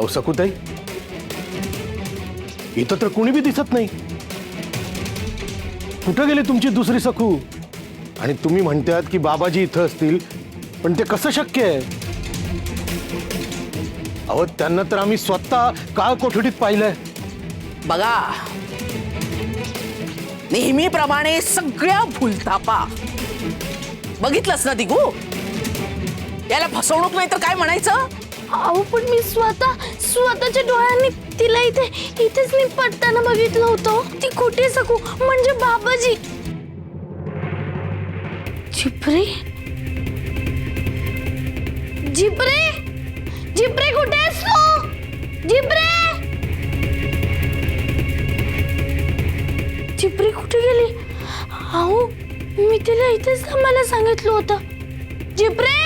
अहो सकुताई, इथं तर कुणी बी दिसत नाही. कुठं गेली तुमची दुसरी सखू? आणि तुम्ही म्हणतात की बाबाजी इथं असतील, पण ते कसं शक्य आहे? अहो त्यांना तर आम्ही स्वतः काळ कोठडीत पाहिलंय. बघा, नेहमीप्रमाणे सगळ्या भूलथापा बघितलंस ना दिगू? याला फसवणूक नाही तर काय म्हणायचं? अहो पण मी स्वतःच्या डोळ्यांनी तिला इथेच मी पडताना बघितलं होतं. ती कुठे सकू म्हणजे बाबाजी. जिप्रे जिप्रे जिप्रे कुठे आहेस तू? जिप्रे जिप्रे कुठे गेली? अहो मी तिला इथेच थांबायला सांगितलं होतं. जिप्रे